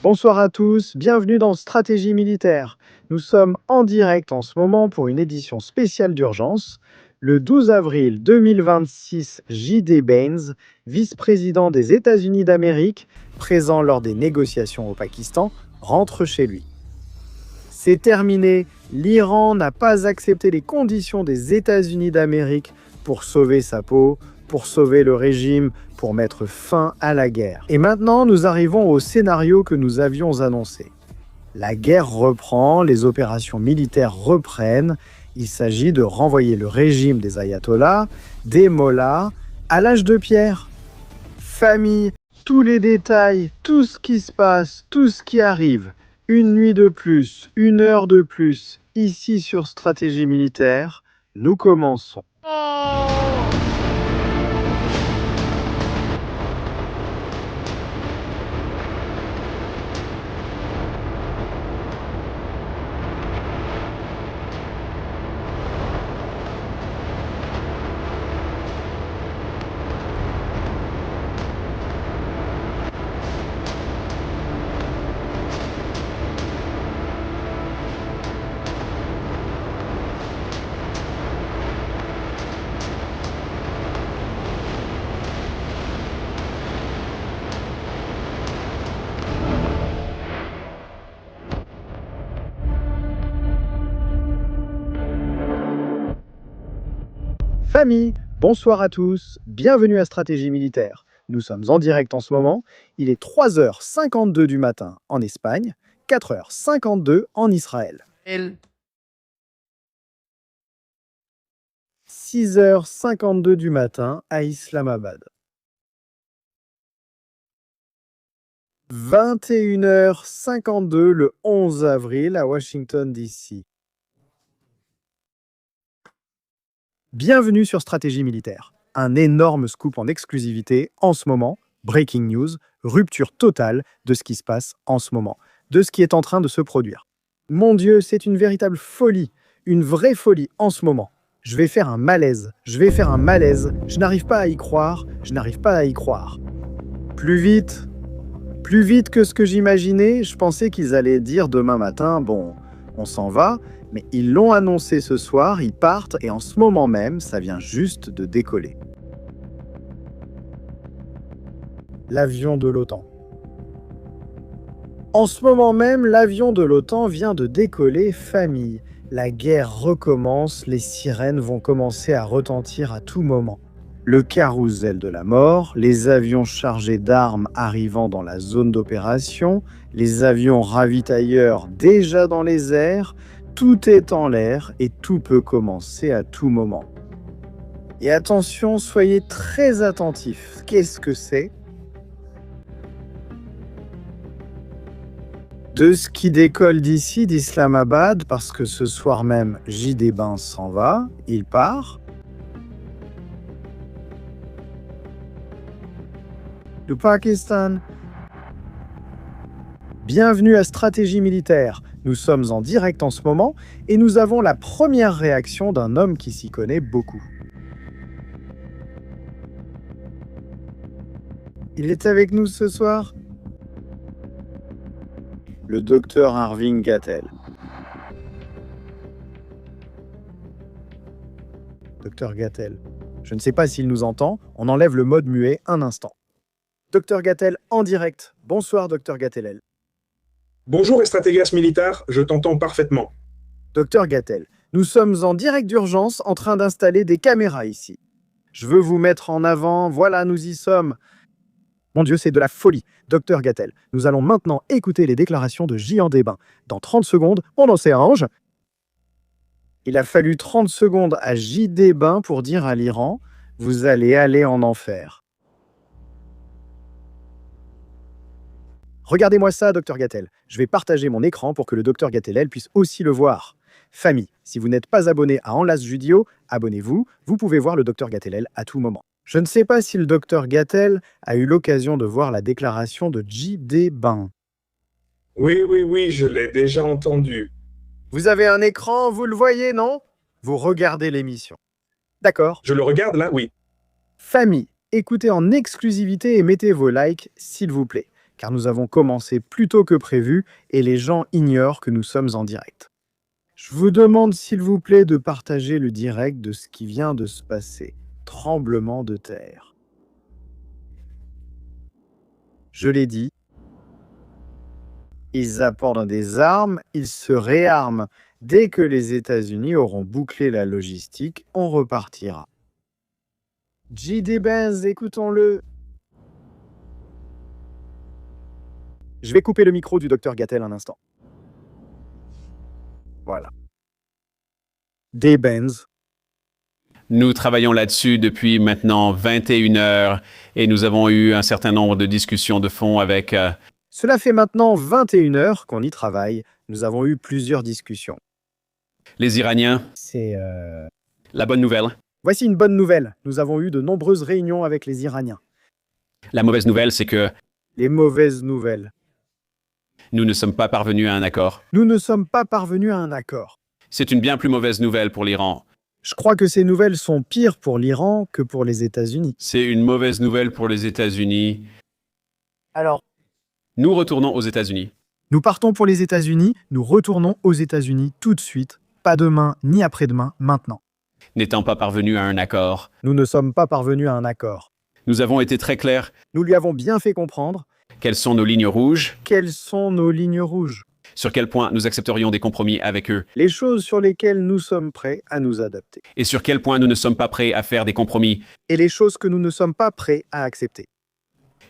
Bonsoir à tous, bienvenue dans Stratégie militaire. Nous sommes en direct en ce moment pour une édition spéciale d'urgence. Le 12 avril 2026, J.D. Baines, vice-président des États-Unis d'Amérique, présent lors des négociations au Pakistan, rentre chez lui. C'est terminé, l'Iran n'a pas accepté les conditions des États-Unis d'Amérique pour sauver sa peau, pour sauver le régime, pour mettre fin à la guerre. Et maintenant, nous arrivons au scénario que nous avions annoncé. La guerre reprend, les opérations militaires reprennent. Il s'agit de renvoyer le régime des ayatollahs, des mollahs, à l'âge de pierre. Famille, tous les détails, tout ce qui se passe, tout ce qui arrive. Une nuit de plus, une heure de plus, ici sur Stratégie militaire, nous commençons. Famille, bonsoir à tous, bienvenue à Stratégie militaire. Nous sommes en direct en ce moment, il est 3h52 du matin en Espagne, 4h52 en Israël. 6h52 du matin à Islamabad. 21h52 le 11 avril à Washington, D.C. Bienvenue sur Stratégie militaire. Un énorme scoop en exclusivité en ce moment, breaking news, rupture totale de ce qui se passe en ce moment, de ce qui est en train de se produire. Mon Dieu, c'est une véritable folie, une vraie folie en ce moment. Je vais faire un malaise, je n'arrive pas à y croire, Plus vite que ce que j'imaginais, je pensais qu'ils allaient dire demain matin, bon, on s'en va, mais ils l'ont annoncé ce soir, ils partent, et en ce moment même, ça vient juste de décoller. L'avion de l'OTAN. En ce moment même, l'avion de l'OTAN vient de décoller, famille. La guerre recommence, les sirènes vont commencer à retentir à tout moment. Le carrousel de la mort, les avions chargés d'armes arrivant dans la zone d'opération, les avions ravitailleurs déjà dans les airs, tout est en l'air et tout peut commencer à tout moment. Et attention, soyez très attentifs. Qu'est-ce que c'est ? De ce qui décolle d'ici, d'Islamabad, parce que ce soir même, J.D. Baines s'en va, il part. Du Pakistan. Bienvenue à Stratégie militaire. Nous sommes en direct en ce moment et nous avons la première réaction d'un homme qui s'y connaît beaucoup. Il est avec nous ce soir ? Le docteur Arvind Gattel. Docteur Gattel. Je ne sais pas s'il nous entend, on enlève le mode muet un instant. Docteur Gattel en direct. Bonsoir, Docteur Gattel. Bonjour, Stratégas militaire, je t'entends parfaitement. Docteur Gattel, nous sommes en direct d'urgence en train d'installer des caméras ici. Je veux vous mettre en avant, voilà, nous y sommes. Mon Dieu, c'est de la folie. Docteur Gattel, nous allons maintenant écouter les déclarations de J.D. Baines. Dans 30 secondes, on en s'arrange. Il a fallu 30 secondes à J.D. Baines pour dire à l'Iran, vous allez aller en enfer. Regardez-moi ça, Dr Gattel. Je vais partager mon écran pour que le Dr Gattel puisse aussi le voir. Famille, si vous n'êtes pas abonné à Enlace Judio, abonnez-vous. Vous pouvez voir le Dr Gattel à tout moment. Je ne sais pas si le Dr Gattel a eu l'occasion de voir la déclaration de J.D. Baines. Oui, je l'ai déjà entendu. Vous avez un écran, vous le voyez, non ? Vous regardez l'émission. D'accord. Je le regarde là, oui. Famille, écoutez en exclusivité et mettez vos likes, s'il vous plaît. car nous avons commencé plus tôt que prévu et les gens ignorent que nous sommes en direct. Je vous demande s'il vous plaît de partager le direct de ce qui vient de se passer. Tremblement de terre. Je l'ai dit, ils apportent des armes, ils se réarment. Dès que les États-Unis auront bouclé la logistique, on repartira. J.D. Benz, écoutons-le. Je vais couper le micro du docteur Gattel un instant. Voilà. D. Benz. Nous travaillons là-dessus depuis maintenant 21 heures et nous avons eu un certain nombre de discussions de fond avec... Cela fait maintenant 21 heures qu'on y travaille. Nous avons eu plusieurs discussions. les Iraniens. C'est... La bonne nouvelle. Voici une bonne nouvelle. Nous avons eu de nombreuses réunions avec les Iraniens. La mauvaise nouvelle, c'est que Les mauvaises nouvelles. nous ne sommes pas parvenus à un accord. Nous ne sommes pas parvenus à un accord. C'est une bien plus mauvaise nouvelle pour l'Iran. Je crois que ces nouvelles sont pires pour l'Iran que pour les États-Unis. C'est une mauvaise nouvelle pour les États-Unis. Alors, Nous retournons aux États-Unis. nous partons pour les États-Unis, nous retournons aux États-Unis tout de suite, pas demain ni après-demain, maintenant. N'étant pas parvenus à un accord, Nous ne sommes pas parvenus à un accord. nous avons été très clairs. Nous lui avons bien fait comprendre Quelles sont nos lignes rouges? quelles sont nos lignes rouges, Sur quel point nous accepterions des compromis avec eux? les choses sur lesquelles nous sommes prêts à nous adapter, Et sur quel point nous ne sommes pas prêts à faire des compromis? et les choses que nous ne sommes pas prêts à accepter.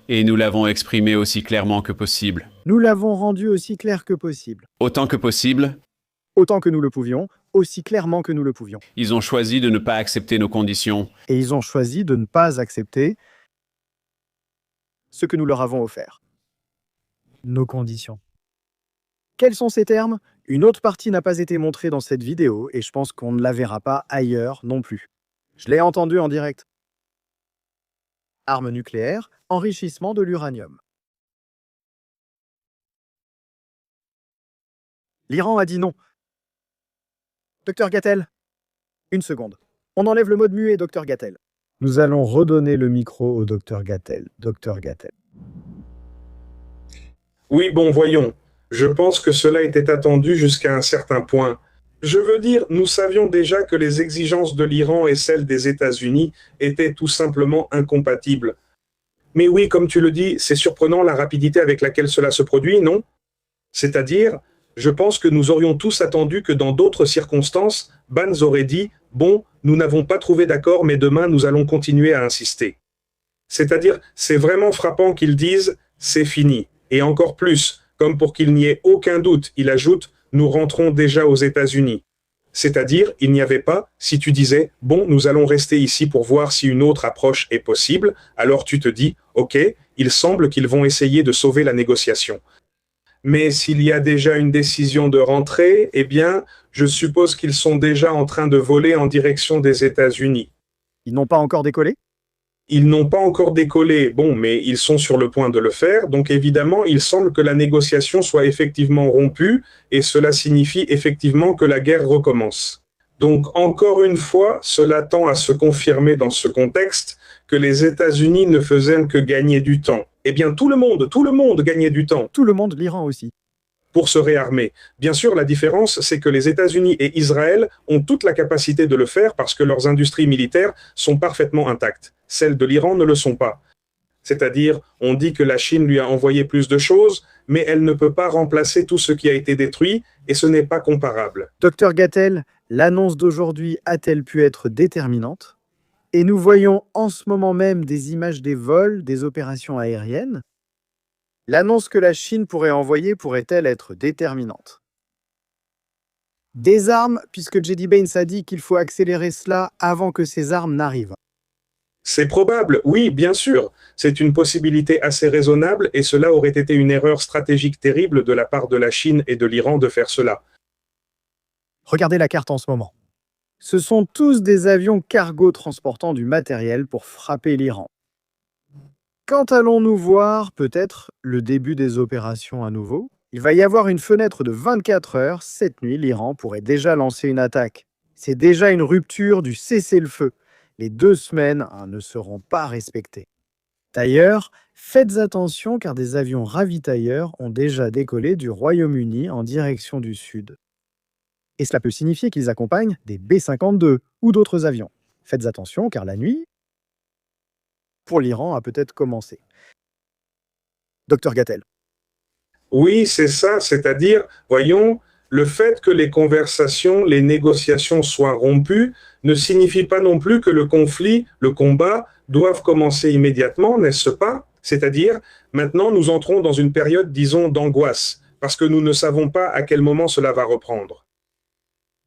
Et nous l'avons exprimé aussi clairement que possible. Nous l'avons rendu aussi clair que possible, Autant que possible, autant que nous le pouvions, aussi clairement que nous le pouvions. ils ont choisi de ne pas accepter nos conditions. Et ils ont choisi de ne pas accepter ce que nous leur avons offert. Nos conditions. Quels sont ces termes? Une autre partie n'a pas été montrée dans cette vidéo et je pense qu'on ne la verra pas ailleurs non plus. Je l'ai entendu en direct. Armes nucléaires, enrichissement de l'uranium. L'Iran a dit non. Docteur Gattel, une seconde. On enlève le mode muet, Docteur Gattel. Nous allons redonner le micro au Docteur Gattel. Docteur Gattel. Oui, bon, voyons. Je pense que cela était attendu jusqu'à un certain point. Je veux dire, nous savions déjà que les exigences de l'Iran et celles des États-Unis étaient tout simplement incompatibles. Mais oui, comme tu le dis, c'est surprenant la rapidité avec laquelle cela se produit, non? C'est-à-dire, je pense que nous aurions tous attendu que dans d'autres circonstances, Banz aurait dit « Bon, nous n'avons pas trouvé d'accord, mais demain nous allons continuer à insister ». C'est-à-dire, c'est vraiment frappant qu'ils disent « C'est fini ». Et encore plus, comme pour qu'il n'y ait aucun doute, il ajoute « Nous rentrons déjà aux États-Unis ». C'est-à-dire, il n'y avait pas, si tu disais « Bon, nous allons rester ici pour voir si une autre approche est possible », alors tu te dis « Ok, il semble qu'ils vont essayer de sauver la négociation ». Mais s'il y a déjà une décision de rentrée, eh bien, je suppose qu'ils sont déjà en train de voler en direction des États-Unis. Ils n'ont pas encore décollé? Ils n'ont pas encore décollé, bon, mais ils sont sur le point de le faire, donc évidemment, il semble que la négociation soit effectivement rompue, et cela signifie effectivement que la guerre recommence. Donc, encore une fois, cela tend à se confirmer dans ce contexte que les États-Unis ne faisaient que gagner du temps. Eh bien, tout le monde gagnait du temps Tout le monde, l'Iran aussi. pour se réarmer. Bien sûr, la différence, c'est que les États-Unis et Israël ont toute la capacité de le faire parce que leurs industries militaires sont parfaitement intactes. Celles de l'Iran ne le sont pas. C'est-à-dire, on dit que la Chine lui a envoyé plus de choses, mais elle ne peut pas remplacer tout ce qui a été détruit, et ce n'est pas comparable. Docteur Gattel, l'annonce d'aujourd'hui a-t-elle pu être déterminante? Et nous voyons en ce moment même des images des vols, des opérations aériennes. L'annonce que la Chine pourrait envoyer pourrait-elle être déterminante? Des armes, puisque J.D. Baines a dit qu'il faut accélérer cela avant que ces armes n'arrivent. C'est probable, oui, bien sûr. C'est une possibilité assez raisonnable, et cela aurait été une erreur stratégique terrible de la part de la Chine et de l'Iran de faire cela. Regardez la carte en ce moment. Ce sont tous des avions cargo transportant du matériel pour frapper l'Iran. Quand allons-nous voir peut-être le début des opérations à nouveau? Il va y avoir une fenêtre de 24 heures. Cette nuit, l'Iran pourrait déjà lancer une attaque. C'est déjà une rupture du cessez-le-feu. Les 2 semaines ne seront pas respectées. D'ailleurs, faites attention car des avions ravitailleurs ont déjà décollé du Royaume-Uni en direction du sud. Et cela peut signifier qu'ils accompagnent des B-52 ou d'autres avions. Faites attention car la nuit, pour l'Iran, a peut-être commencé. Docteur Gattel. Oui, c'est ça, c'est-à-dire, voyons, le fait que les conversations, les négociations soient rompues ne signifie pas non plus que le conflit, le combat, doivent commencer immédiatement, n'est-ce pas? C'est-à-dire, maintenant, nous entrons dans une période, disons, d'angoisse, parce que nous ne savons pas à quel moment cela va reprendre.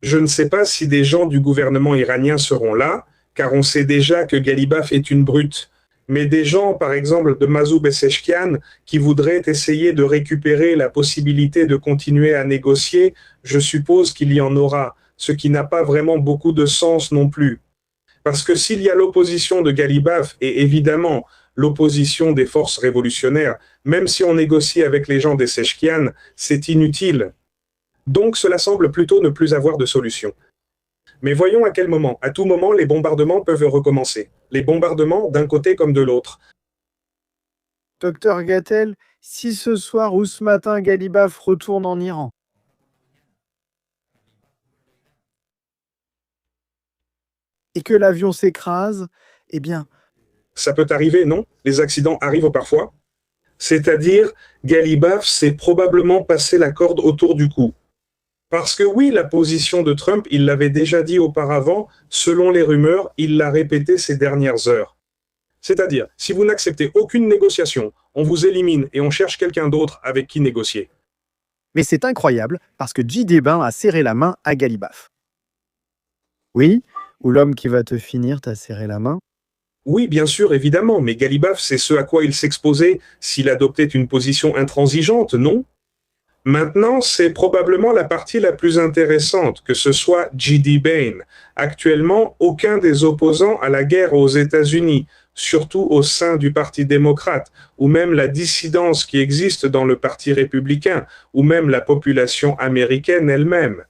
Je ne sais pas si des gens du gouvernement iranien seront là, car on sait déjà que Galibaf est une brute. Mais des gens, par exemple, de Masoud Pezeshkian, qui voudraient essayer de récupérer la possibilité de continuer à négocier, je suppose qu'il y en aura, ce qui n'a pas vraiment beaucoup de sens non plus. Parce que s'il y a l'opposition de Galibaf et évidemment l'opposition des forces révolutionnaires, même si on négocie avec les gens des Pezeshkian, c'est inutile. Donc cela semble plutôt ne plus avoir de solution. Mais voyons à quel moment. À tout moment, les bombardements peuvent recommencer. Les bombardements d'un côté comme de l'autre. Docteur Gattel, si ce soir ou ce matin Galibaf retourne en Iran, et que l'avion s'écrase, eh bien, Ça peut arriver, non? Les accidents arrivent parfois. C'est-à-dire, Galibaf s'est probablement passé la corde autour du cou. Parce que oui, la position de Trump, il l'avait déjà dit auparavant, selon les rumeurs, il l'a répété ces dernières heures. C'est-à-dire, si vous n'acceptez aucune négociation, on vous élimine et on cherche quelqu'un d'autre avec qui négocier. mais c'est incroyable parce que J.D. Bain a serré la main à Galibaf. Oui, ou l'homme qui va te finir t'a serré la main. Oui, bien sûr, évidemment, mais Galibaf, c'est ce à quoi il s'exposait s'il adoptait une position intransigeante, non? Maintenant, c'est probablement la partie la plus intéressante, que ce soit J.D. Bain. Actuellement, aucun des opposants à la guerre aux États-Unis, surtout au sein du Parti démocrate, ou même la dissidence qui existe dans le Parti républicain, ou même la population américaine elle-même.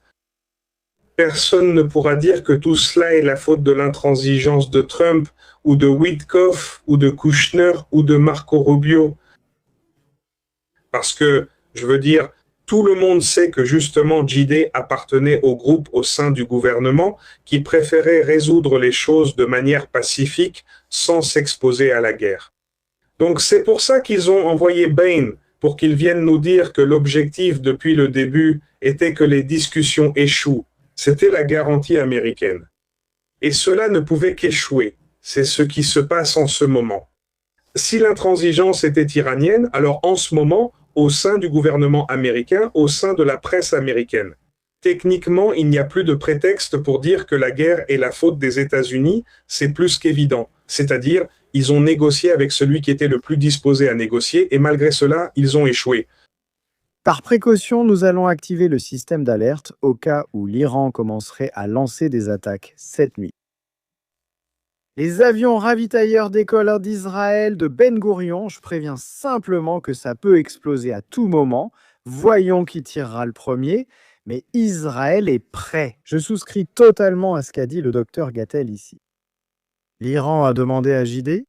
Personne ne pourra dire que tout cela est la faute de l'intransigeance de Trump, ou de Witkoff, ou de Kushner, ou de Marco Rubio. Parce que, je veux dire, tout le monde sait que justement JD appartenait au groupe au sein du gouvernement qui préférait résoudre les choses de manière pacifique sans s'exposer à la guerre. Donc c'est pour ça qu'ils ont envoyé Bain, pour qu'il vienne nous dire que l'objectif depuis le début était que les discussions échouent. C'était la garantie américaine. Et cela ne pouvait qu'échouer. C'est ce qui se passe en ce moment. Si l'intransigeance était iranienne, alors en ce moment, au sein du gouvernement américain, au sein de la presse américaine. Techniquement, il n'y a plus de prétexte pour dire que la guerre est la faute des États-Unis, c'est plus qu'évident. C'est-à-dire, ils ont négocié avec celui qui était le plus disposé à négocier, et malgré cela, ils ont échoué. Par précaution, nous allons activer le système d'alerte au cas où l'Iran commencerait à lancer des attaques cette nuit. Les avions ravitailleurs décollent d'Israël de Ben Gourion. Je préviens simplement que ça peut exploser à tout moment. Voyons qui tirera le premier. Mais Israël est prêt. Je souscris totalement à ce qu'a dit le docteur Gattel ici. L'Iran a demandé à J.D.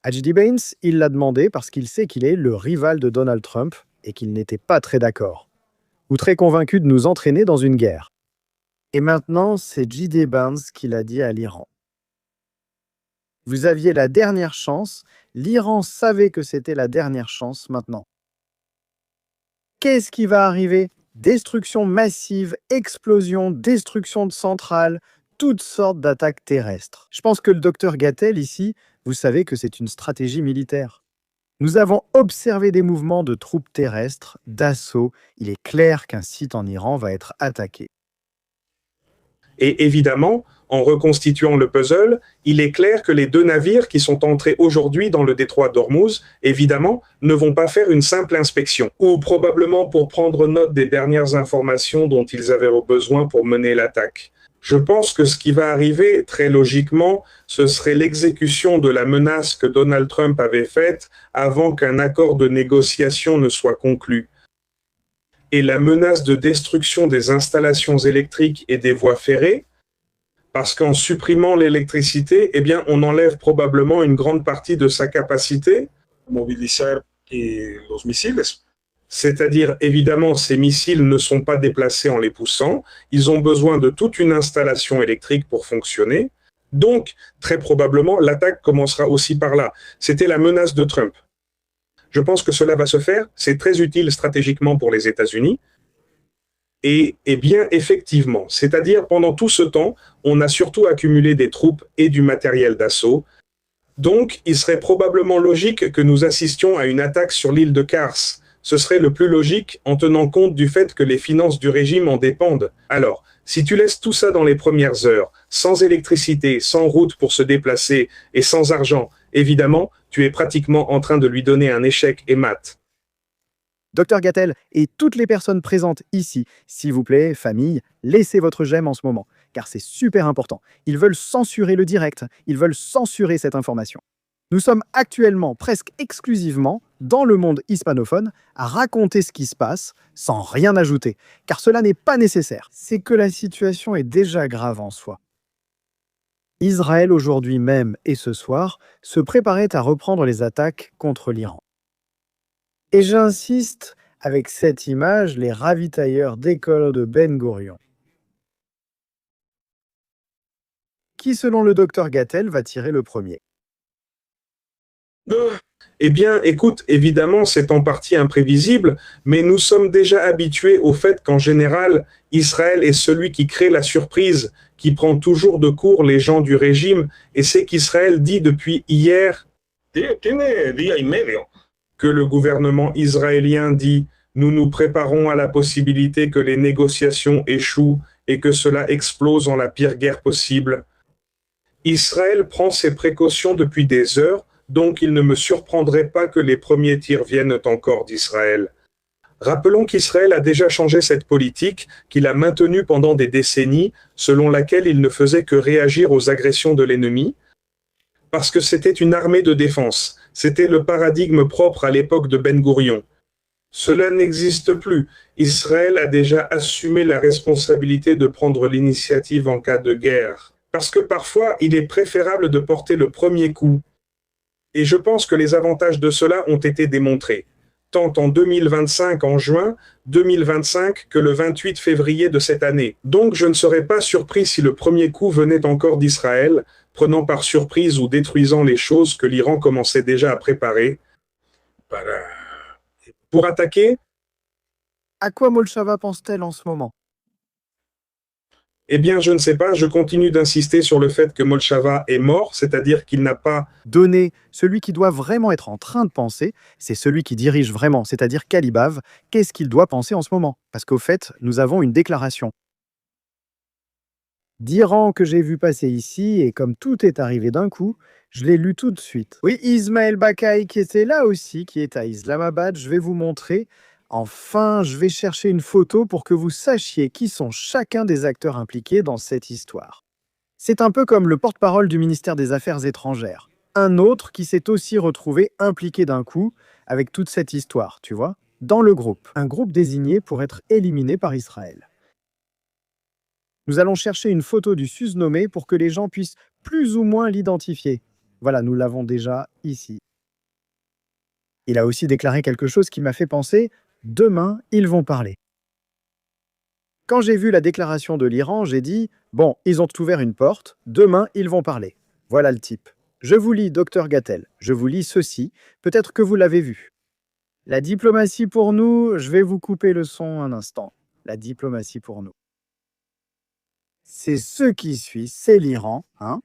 À J.D. Baines, il l'a demandé parce qu'il sait qu'il est le rival de Donald Trump et qu'il n'était pas très d'accord, ou très convaincu de nous entraîner dans une guerre. Et maintenant, c'est J.D. Baines qui l'a dit à l'Iran. Vous aviez la dernière chance, l'Iran savait que c'était la dernière chance maintenant. Qu'est-ce qui va arriver? Destruction massive, explosion, destruction de centrales, toutes sortes d'attaques terrestres. Je pense que le docteur Gattel ici, vous savez que c'est une stratégie militaire. Nous avons observé des mouvements de troupes terrestres, d'assaut. Il est clair qu'un site en Iran va être attaqué. Et évidemment, en reconstituant le puzzle, il est clair que les deux navires qui sont entrés aujourd'hui dans le détroit d'Ormuz, évidemment, ne vont pas faire une simple inspection, ou probablement pour prendre note des dernières informations dont ils avaient besoin pour mener l'attaque. Je pense que ce qui va arriver, très logiquement, ce serait l'exécution de la menace que Donald Trump avait faite avant qu'un accord de négociation ne soit conclu. Et la menace de destruction des installations électriques et des voies ferrées, Parce qu'en supprimant l'électricité, eh bien, on enlève probablement une grande partie de sa capacité. Movilizar los misiles. C'est-à-dire, évidemment, ces missiles ne sont pas déplacés en les poussant. Ils ont besoin de toute une installation électrique pour fonctionner. Donc, très probablement, l'attaque commencera aussi par là. C'était la menace de Trump. Je pense que cela va se faire. C'est très utile stratégiquement pour les États-Unis. Et bien, effectivement, c'est-à-dire pendant tout ce temps, on a surtout accumulé des troupes et du matériel d'assaut. Donc, il serait probablement logique que nous assistions à une attaque sur l'île de Kars. Ce serait le plus logique en tenant compte du fait que les finances du régime en dépendent. Alors, si tu laisses tout ça dans les premières heures, sans électricité, sans route pour se déplacer et sans argent, évidemment, tu es pratiquement en train de lui donner un échec et mat. Docteur Gattel et toutes les personnes présentes ici, s'il vous plaît, famille, laissez votre j'aime en ce moment, car c'est super important. Ils veulent censurer le direct, ils veulent censurer cette information. Nous sommes actuellement presque exclusivement dans le monde hispanophone à raconter ce qui se passe sans rien ajouter, car cela n'est pas nécessaire. C'est que la situation est déjà grave en soi. Israël aujourd'hui même et ce soir se préparait à reprendre les attaques contre l'Iran. Et j'insiste avec cette image, les ravitailleurs d'école de Ben Gurion. Qui, selon le docteur Gattel, va tirer le premier? Eh bien, écoute, évidemment, c'est en partie imprévisible, mais nous sommes déjà habitués au fait qu'en général, Israël est celui qui crée la surprise, qui prend toujours de court les gens du régime, et c'est qu'Israël dit depuis hier Tiene día y medio. que le gouvernement israélien dit « Nous nous préparons à la possibilité que les négociations échouent et que cela explose en la pire guerre possible. » Israël prend ses précautions depuis des heures, donc il ne me surprendrait pas que les premiers tirs viennent encore d'Israël. Rappelons qu'Israël a déjà changé cette politique, qu'il a maintenue pendant des décennies, selon laquelle il ne faisait que réagir aux agressions de l'ennemi, parce que c'était une armée de défense. C'était le paradigme propre à l'époque de Ben Gurion. Cela n'existe plus. Israël a déjà assumé la responsabilité de prendre l'initiative en cas de guerre. Parce que parfois, il est préférable de porter le premier coup. Et je pense que les avantages de cela ont été démontrés, tant en 2025 en juin 2025 que le 28 février de cette année. Donc je ne serais pas surpris si le premier coup venait encore d'Israël, prenant par surprise ou détruisant les choses que l'Iran commençait déjà à préparer. Pour attaquer, À quoi Molchava pense-t-elle en ce moment? eh bien je ne sais pas, je continue d'insister sur le fait que Molchava est mort, c'est-à-dire qu'il n'a pas... Donner, celui qui doit vraiment être en train de penser, c'est celui qui dirige vraiment, c'est-à-dire Kalibav, qu'est-ce qu'il doit penser en ce moment? Parce qu'au fait, nous avons une déclaration d'Iran que j'ai vu passer ici, et comme tout est arrivé d'un coup, je l'ai lu tout de suite. Oui, Ismaël Bakay qui était là aussi, qui est à Islamabad, je vais vous montrer. Enfin, je vais chercher une photo pour que vous sachiez qui sont chacun des acteurs impliqués dans cette histoire. C'est un peu comme le porte-parole du ministère des Affaires étrangères. Un autre qui s'est aussi retrouvé impliqué d'un coup avec toute cette histoire, tu vois, dans le groupe. Un groupe désigné pour être éliminé par Israël. Nous allons chercher une photo du susnommé pour que les gens puissent plus ou moins l'identifier. Voilà, nous l'avons déjà ici. Il a aussi déclaré quelque chose qui m'a fait penser « Demain, ils vont parler ». Quand j'ai vu la déclaration de l'Iran, j'ai dit « Bon, ils ont ouvert une porte, demain, ils vont parler ». Voilà le type. Je vous lis, docteur Gattel, je vous lis ceci, peut-être que vous l'avez vu. La diplomatie pour nous, je vais vous couper le son un instant. La diplomatie pour nous. C'est ce qui suit, c'est l'Iran, hein?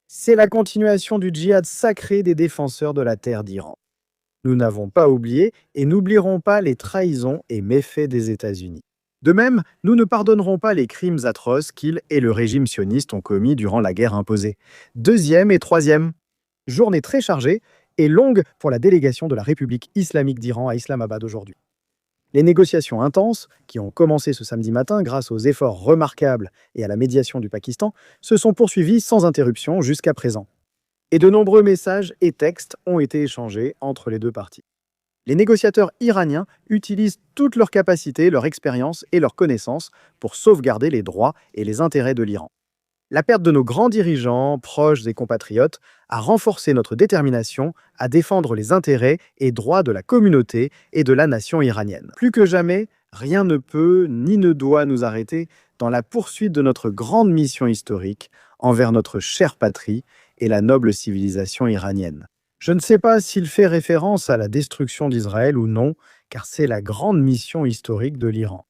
C'est la continuation du djihad sacré des défenseurs de la terre d'Iran. Nous n'avons pas oublié et n'oublierons pas les trahisons et méfaits des États-Unis. De même, nous ne pardonnerons pas les crimes atroces qu'ils et le régime sioniste ont commis durant la guerre imposée. Deuxième et troisième. Journée très chargée et longue pour la délégation de la République islamique d'Iran à Islamabad aujourd'hui. Les négociations intenses, qui ont commencé ce samedi matin grâce aux efforts remarquables et à la médiation du Pakistan, se sont poursuivies sans interruption jusqu'à présent. Et de nombreux messages et textes ont été échangés entre les deux parties. Les négociateurs iraniens utilisent toutes leurs capacités, leur expérience et leurs connaissances pour sauvegarder les droits et les intérêts de l'Iran. La perte de nos grands dirigeants, proches et compatriotes, a renforcé notre détermination à défendre les intérêts et droits de la communauté et de la nation iranienne. Plus que jamais, rien ne peut ni ne doit nous arrêter dans la poursuite de notre grande mission historique envers notre chère patrie et la noble civilisation iranienne. Je ne sais pas s'il fait référence à la destruction d'Israël ou non, car c'est la grande mission historique de l'Iran.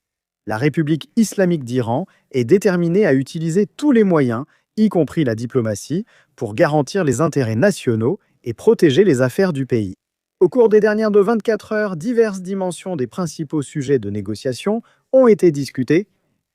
La République islamique d'Iran est déterminée à utiliser tous les moyens, y compris la diplomatie, pour garantir les intérêts nationaux et protéger les affaires du pays. Au cours des dernières 24 heures, diverses dimensions des principaux sujets de négociation ont été discutées,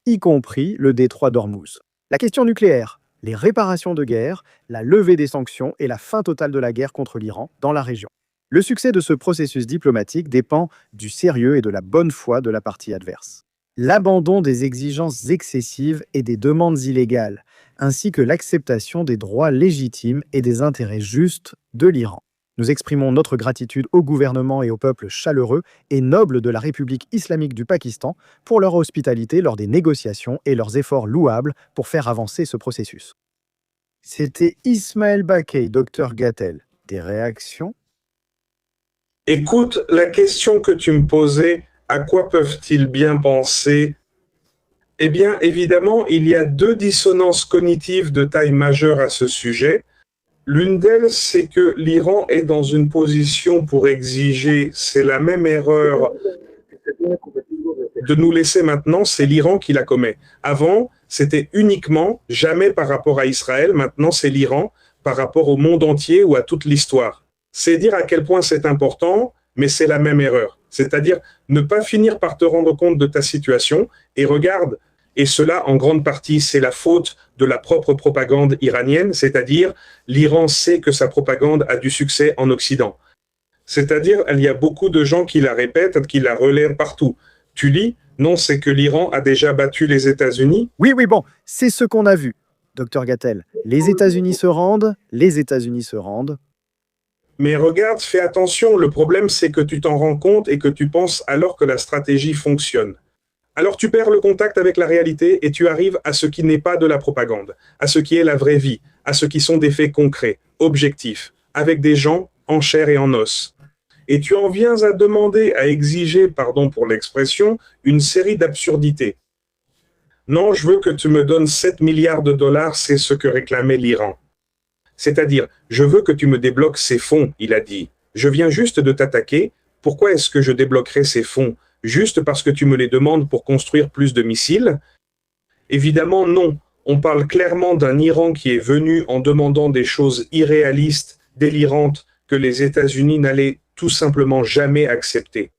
y compris le détroit d'Ormuz. La question nucléaire, les réparations de guerre, la levée des sanctions et la fin totale de la guerre contre l'Iran dans la région. Le succès de ce processus diplomatique dépend du sérieux et de la bonne foi de la partie adverse. L'abandon des exigences excessives et des demandes illégales, ainsi que l'acceptation des droits légitimes et des intérêts justes de l'Iran. Nous exprimons notre gratitude au gouvernement et au peuple chaleureux et noble de la République islamique du Pakistan pour leur hospitalité lors des négociations et leurs efforts louables pour faire avancer ce processus. C'était Ismaël Bakay, Dr Gattel. Des réactions? Écoute, la question que tu me posais, à quoi peuvent-ils bien penser? Eh bien, évidemment, il y a deux dissonances cognitives de taille majeure à ce sujet. L'une d'elles, c'est que l'Iran est dans une position pour exiger, c'est la même erreur de nous laisser maintenant, c'est l'Iran qui la commet. Avant, c'était uniquement, jamais par rapport à Israël, maintenant c'est l'Iran par rapport au monde entier ou à toute l'histoire. C'est dire à quel point c'est important, mais c'est la même erreur. C'est-à-dire ne pas finir par te rendre compte de ta situation et regarde, et cela en grande partie c'est la faute de la propre propagande iranienne, c'est-à-dire l'Iran sait que sa propagande a du succès en Occident. C'est-à-dire il y a beaucoup de gens qui la répètent, qui la relaient partout. Tu lis, non, c'est que l'Iran a déjà battu les États-Unis. Oui, bon, c'est ce qu'on a vu, Dr Gattel. Les États-Unis se rendent, les États-Unis se rendent. Mais regarde, fais attention, le problème c'est que tu t'en rends compte et que tu penses alors que la stratégie fonctionne. Alors tu perds le contact avec la réalité et tu arrives à ce qui n'est pas de la propagande, à ce qui est la vraie vie, à ce qui sont des faits concrets, objectifs, avec des gens en chair et en os. Et tu en viens à demander, à exiger, pardon pour l'expression, une série d'absurdités. Non, je veux que tu me donnes 7 milliards de dollars, c'est ce que réclamait l'Iran. C'est-à-dire, je veux que tu me débloques ces fonds, il a dit. Je viens juste de t'attaquer. Pourquoi est-ce que je débloquerai ces fonds? Juste parce que tu me les demandes pour construire plus de missiles? Évidemment, non. On parle clairement d'un Iran qui est venu en demandant des choses irréalistes, délirantes, que les États-Unis n'allaient tout simplement jamais accepter.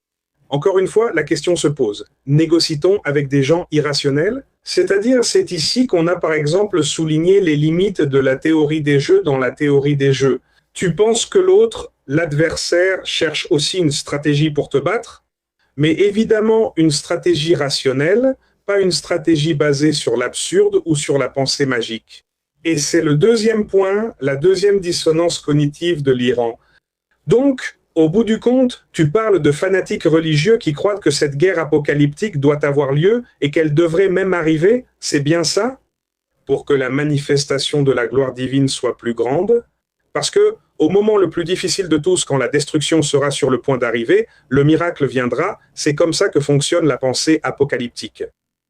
Encore une fois, la question se pose. Négocie-t-on avec des gens irrationnels? C'est-à-dire, c'est ici qu'on a par exemple souligné les limites de la théorie des jeux dans la théorie des jeux. Tu penses que l'autre, l'adversaire, cherche aussi une stratégie pour te battre? Mais évidemment, une stratégie rationnelle, pas une stratégie basée sur l'absurde ou sur la pensée magique. Et c'est le deuxième point, la deuxième dissonance cognitive de l'Iran. Donc, au bout du compte, tu parles de fanatiques religieux qui croient que cette guerre apocalyptique doit avoir lieu et qu'elle devrait même arriver, c'est bien ça? Pour que la manifestation de la gloire divine soit plus grande? Parce que, au moment le plus difficile de tous, quand la destruction sera sur le point d'arriver, le miracle viendra, c'est comme ça que fonctionne la pensée apocalyptique.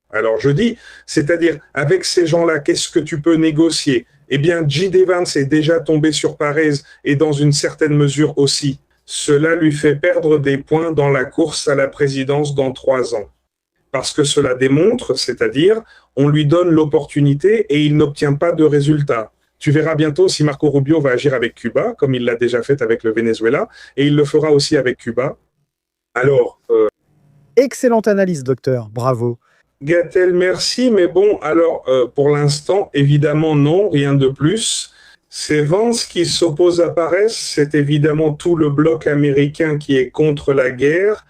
Alors je dis, c'est-à-dire, avec ces gens-là, qu'est-ce que tu peux négocier? Eh bien, J.D. Vance est déjà tombé sur Pérez et dans une certaine mesure aussi. Cela lui fait perdre des points dans la course à la présidence dans 3 ans. Parce que cela démontre, c'est-à-dire, on lui donne l'opportunité et il n'obtient pas de résultat. Tu verras bientôt si Marco Rubio va agir avec Cuba, comme il l'a déjà fait avec le Venezuela, et il le fera aussi avec Cuba. Alors... Excellente analyse, docteur, bravo. Gattel, merci, mais bon, alors, pour l'instant, évidemment non, rien de plus. C'est Vance qui s'oppose à Pérez, c'est évidemment tout le bloc américain qui est contre la guerre,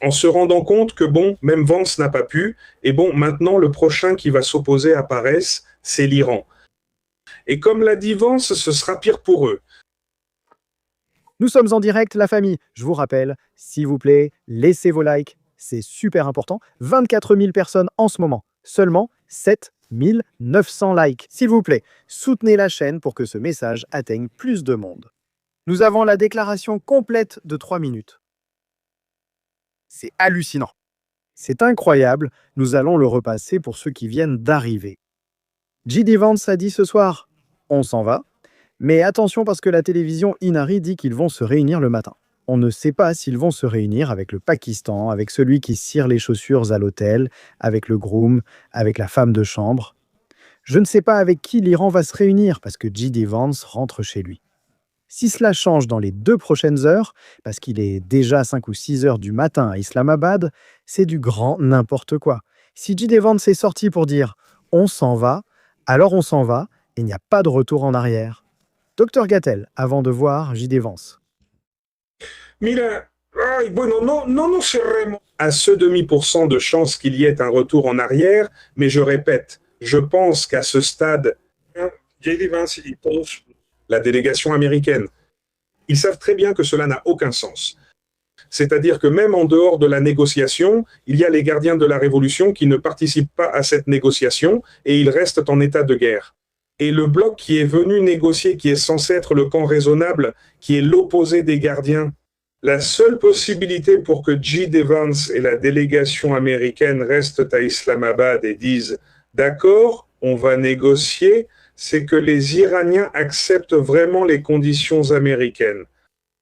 en se rendant compte que bon, même Vance n'a pas pu, et bon, maintenant le prochain qui va s'opposer à Pérez, c'est l'Iran. Et comme l'a dit Vance, ce sera pire pour eux. Nous sommes en direct, la famille. Je vous rappelle, s'il vous plaît, laissez vos likes, c'est super important. 24 000 personnes en ce moment, seulement 7 1900 likes. S'il vous plaît, soutenez la chaîne pour que ce message atteigne plus de monde. Nous avons la déclaration complète de 3 minutes. C'est hallucinant. C'est incroyable, nous allons le repasser pour ceux qui viennent d'arriver. J.D. Vance a dit ce soir, on s'en va, mais attention parce que la télévision Inari dit qu'ils vont se réunir le matin. On ne sait pas s'ils vont se réunir avec le Pakistan, avec celui qui cire les chaussures à l'hôtel, avec le groom, avec la femme de chambre. Je ne sais pas avec qui l'Iran va se réunir parce que J.D. Vance rentre chez lui. Si cela change dans les 2 prochaines heures, parce qu'il est déjà 5 ou 6 heures du matin à Islamabad, c'est du grand n'importe quoi. Si J.D. Vance est sorti pour dire « on s'en va », alors on s'en va et il n'y a pas de retour en arrière. Dr Gattel, avant de voir J.D. Vance. Mira, ay, bueno, no nos cerremos. À ce demi% de chance qu'il y ait un retour en arrière, mais je répète, je pense qu'à ce stade, J.D. Vance y todos. la délégation américaine, ils savent très bien que cela n'a aucun sens. C'est-à-dire que même en dehors de la négociation, il y a les gardiens de la révolution qui ne participent pas à cette négociation et ils restent en état de guerre. Et le bloc qui est venu négocier, qui est censé être le camp raisonnable, qui est l'opposé des gardiens, la seule possibilité pour que J.D. Vance et la délégation américaine restent à Islamabad et disent « D'accord, on va négocier », c'est que les Iraniens acceptent vraiment les conditions américaines.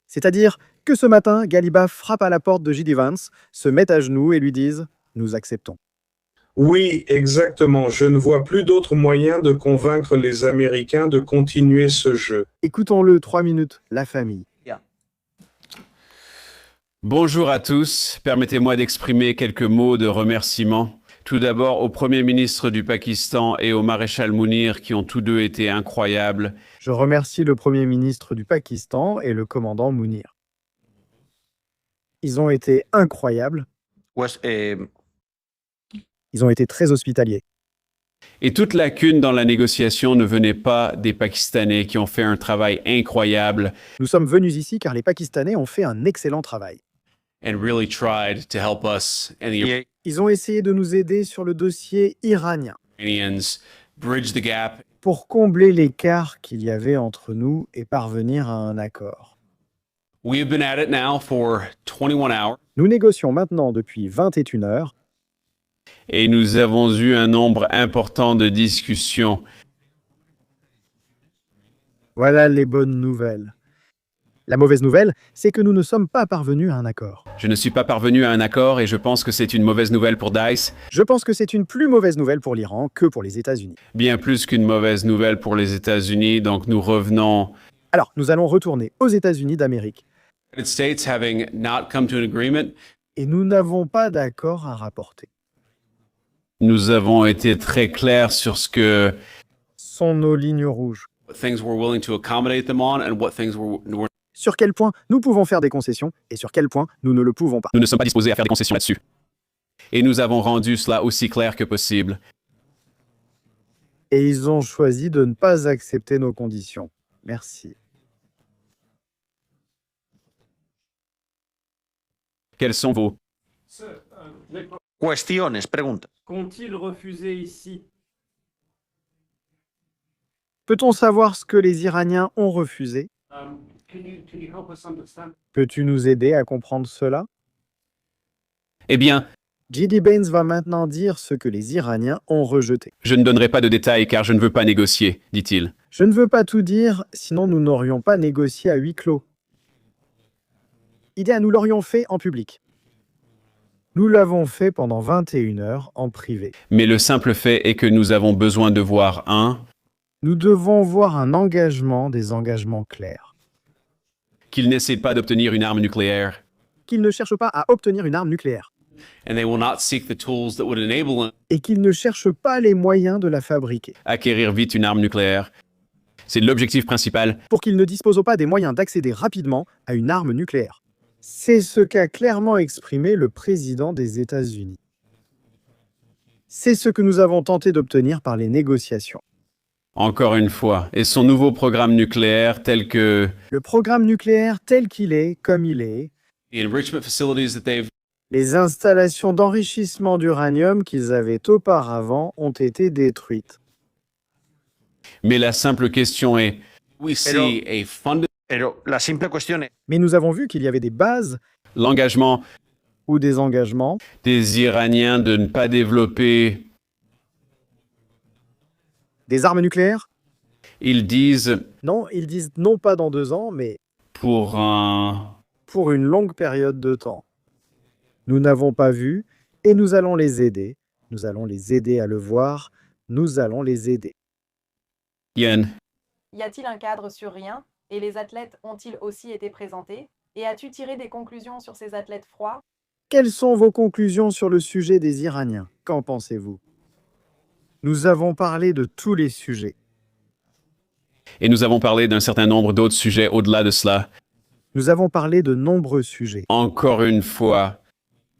C'est-à-dire que ce matin, Galibaf frappe à la porte de J.D. Vance, se met à genoux et lui disent « Nous acceptons ». Oui, exactement. Je ne vois plus d'autre moyen de convaincre les Américains de continuer ce jeu. Écoutons-le 3 minutes, la famille. Bonjour à tous. Permettez-moi d'exprimer quelques mots de remerciement. Tout d'abord au Premier ministre du Pakistan et au maréchal Mounir qui ont tous deux été incroyables. Je remercie le Premier ministre du Pakistan et le commandant Mounir. Ils ont été incroyables. Ils ont été très hospitaliers. Et toute lacune dans la négociation ne venait pas des Pakistanais qui ont fait un travail incroyable Nous sommes venus ici car les Pakistanais ont fait un excellent travail. and really tried to help us and the Ils ont essayé de nous aider sur le dossier iranien Iranians bridge the gap. pour combler l'écart qu'il y avait entre nous et parvenir à un accord. We have been at it now for 21 hours. Nous négocions maintenant depuis 21 heures Et nous avons eu un nombre important de discussions. Voilà les bonnes nouvelles. La mauvaise nouvelle, c'est que nous ne sommes pas parvenus à un accord. Je ne suis pas parvenu à un accord et je pense que c'est une mauvaise nouvelle pour Dice, Je pense que c'est une plus mauvaise nouvelle pour l'Iran que pour les États-Unis. bien plus qu'une mauvaise nouvelle pour les États-Unis. Donc nous revenons. Alors, nous allons retourner aux États-Unis d'Amérique. United States having not come to an agreement, Et nous n'avons pas d'accord à rapporter. nous avons été très clairs sur ce que Sont nos lignes rouges. what things we're willing to accommodate them on and what things we're Sur quel point nous pouvons faire des concessions et sur quel point nous ne le pouvons pas. nous ne sommes pas disposés à faire des concessions là-dessus. Et nous avons rendu cela aussi clair que possible. Et ils ont choisi de ne pas accepter nos conditions. Merci. Quels sont vos Cuestiones, preguntas. Qu'ont-ils refusé ici? Peut-on savoir ce que les Iraniens ont refusé? Can you help us understand? Peux-tu nous aider à comprendre cela? Eh bien, J.D. Baines va maintenant dire ce que les Iraniens ont rejeté. je ne donnerai pas de détails car je ne veux pas négocier, dit-il. Je ne veux pas tout dire, sinon nous n'aurions pas négocié à huis clos. Idéa, nous l'aurions fait en public. Nous l'avons fait pendant 21 heures en privé. Mais le simple fait est que nous avons besoin de voir Nous devons voir un engagement, des engagements clairs. qu'ils n'essaient pas d'obtenir une arme nucléaire. Qu'ils ne cherchent pas à obtenir une arme nucléaire. And they will not seek the tools that would enable them Et qu'ils ne cherchent pas les moyens de la fabriquer. acquérir vite une arme nucléaire. C'est l'objectif principal. Pour qu'ils ne disposent pas des moyens d'accéder rapidement à une arme nucléaire. C'est ce qu'a clairement exprimé le président des États-Unis. C'est ce que nous avons tenté d'obtenir par les négociations. Encore une fois, et son nouveau programme nucléaire tel que Le programme nucléaire tel qu'il est, comme il est, the enrichment facilities that they've Les installations d'enrichissement d'uranium qu'ils avaient auparavant ont été détruites. Mais la simple question est, we see a Pero la simple cuestión es, Mais nous avons vu qu'il y avait des bases l'engagement ou des engagements des Iraniens de ne pas développer, des armes nucléaires. ils disent, Non, ils disent non pas dans 2 ans, mais pour pour une longue période de temps. Nous n'avons pas vu et nous allons les aider. Nous allons les aider à le voir. Nous allons les aider. Yann. Y a-t-il un cadre sur rien? Et les athlètes ont-ils aussi été présentés? Et as-tu tiré des conclusions sur ces athlètes froids? Quelles sont vos conclusions sur le sujet des Iraniens? Qu'en pensez-vous? Nous avons parlé de tous les sujets. Et nous avons parlé d'un certain nombre d'autres sujets au-delà de cela. Nous avons parlé de nombreux sujets. Encore une fois,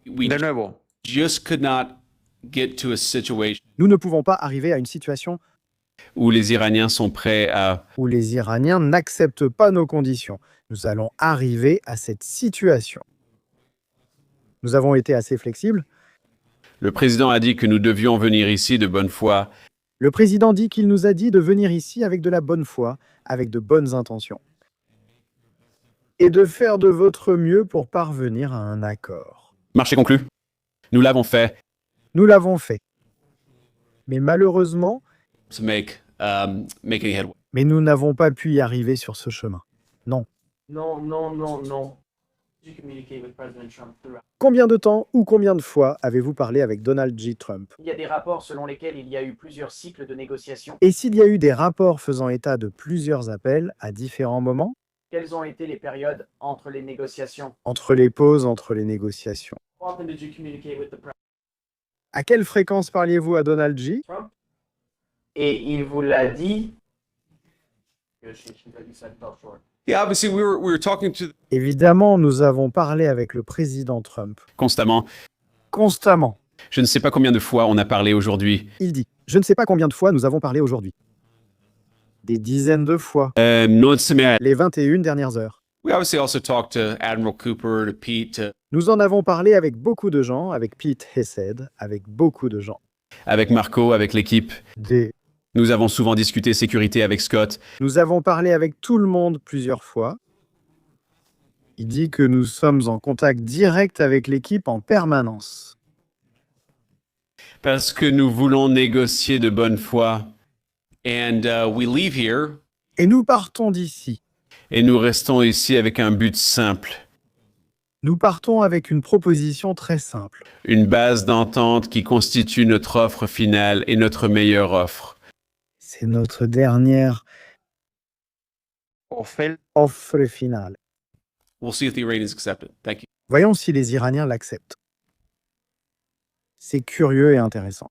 we de nuevo, just could not get to a situation Nous ne pouvons pas arriver à une situation où les Iraniens sont prêts à... où les Iraniens n'acceptent pas nos conditions. Nous allons arriver à cette situation. Nous avons été assez flexibles. Le président a dit que nous devions venir ici de bonne foi. Le président dit qu'il nous a dit de venir ici avec de la bonne foi, avec de bonnes intentions. Et de faire de votre mieux pour parvenir à un accord. Marché conclu. Nous l'avons fait. Nous l'avons fait. Mais malheureusement, To make any headway. mais nous n'avons pas pu y arriver sur ce chemin. Non. Non, non, non, non. Did you communicate with President Trump throughout? Combien de temps ou combien de fois avez-vous parlé avec Donald J. Trump? Il y a des rapports selon lesquels il y a eu plusieurs cycles de négociations. Et s'il y a eu des rapports faisant état de plusieurs appels à différents moments, Quelles ont été les périodes entre les négociations? entre les pauses, entre les négociations? How often did you communicate with the President À quelle fréquence parliez-vous à Donald J? Trump? Et il vous l'a dit. Negotiations that you said fell short. Yeah, obviously we were talking to Évidemment, nous avons parlé avec le président Trump. constamment. Constamment. Je ne sais pas combien de fois on a parlé aujourd'hui. Il dit, je ne sais pas combien de fois nous avons parlé aujourd'hui. Des dizaines de fois. Notre semaine. Les 21 dernières heures. We obviously also talked to Admiral Cooper, to Pete, Nous en avons parlé avec beaucoup de gens, avec Pete Hesed, avec beaucoup de gens. avec Marco, avec l'équipe. Nous avons souvent discuté sécurité avec Scott. Nous avons parlé avec tout le monde plusieurs fois. Il dit que nous sommes en contact direct avec l'équipe en permanence. Parce que nous voulons négocier de bonne foi. And we leave here. Et nous partons d'ici. Et nous restons ici avec un but simple. Nous partons avec une proposition très simple. Une base d'entente qui constitue notre offre finale et notre meilleure offre. C'est notre dernière offre finale. We'll see if the Iranians accept it. Thank you. Voyons si les Iraniens l'acceptent. C'est curieux et intéressant.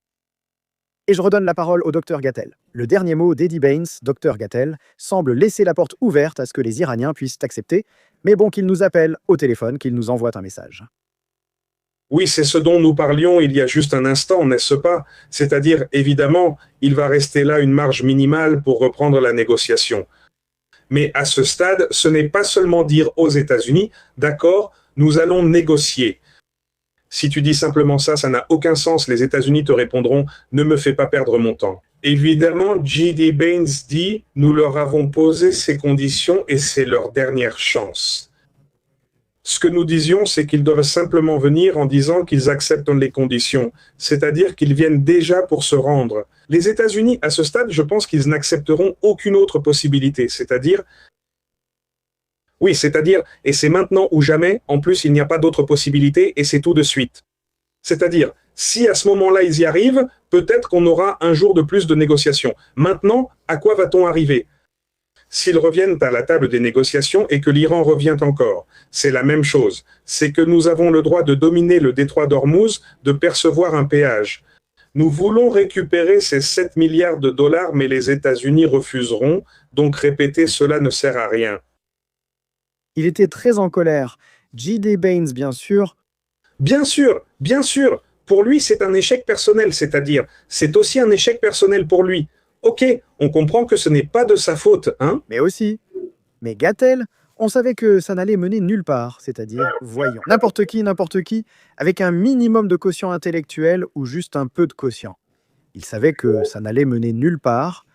Et je redonne la parole au Dr Gattel. Le dernier mot d'Eddie Baines, Dr Gattel, semble laisser la porte ouverte à ce que les Iraniens puissent accepter, mais bon qu'ils nous appellent au téléphone, qu'ils nous envoient un message. Oui, c'est ce dont nous parlions il y a juste un instant, n'est-ce pas? C'est-à-dire, évidemment, il va rester là une marge minimale pour reprendre la négociation. Mais à ce stade, ce n'est pas seulement dire aux États-Unis, d'accord, nous allons négocier. Si tu dis simplement ça, ça n'a aucun sens. Les États-Unis te répondront, ne me fais pas perdre mon temps. Évidemment, J.D. Baines dit, nous leur avons posé ces conditions et c'est leur dernière chance. Ce que nous disions, c'est qu'ils doivent simplement venir en disant qu'ils acceptent les conditions, c'est-à-dire qu'ils viennent déjà pour se rendre. Les États-Unis, à ce stade, je pense qu'ils n'accepteront aucune autre possibilité, c'est-à-dire, et c'est maintenant ou jamais, en plus il n'y a pas d'autre possibilité, et c'est tout de suite. C'est-à-dire, si à ce moment-là ils y arrivent, peut-être qu'on aura un jour de plus de négociations. Maintenant, à quoi va-t-on arriver ? S'ils reviennent à la table des négociations et que l'Iran revient encore, c'est la même chose. C'est que nous avons le droit de dominer le détroit d'Ormuz, de percevoir un péage. Nous voulons récupérer ces 7 milliards de dollars, mais les États-Unis refuseront, donc répéter cela ne sert à rien. Il était très en colère. J.D. Baines, bien sûr. Bien sûr, bien sûr. Pour lui, c'est un échec personnel, c'est-à-dire, c'est aussi un échec personnel pour lui. Ok, on comprend que ce n'est pas de sa faute, hein? Mais aussi. Mais Gattel, On savait que ça n'allait mener nulle part, c'est-à-dire, voyons, n'importe qui, avec un minimum de quotient intellectuel ou juste un peu de quotient. Il savait que ça n'allait mener nulle part.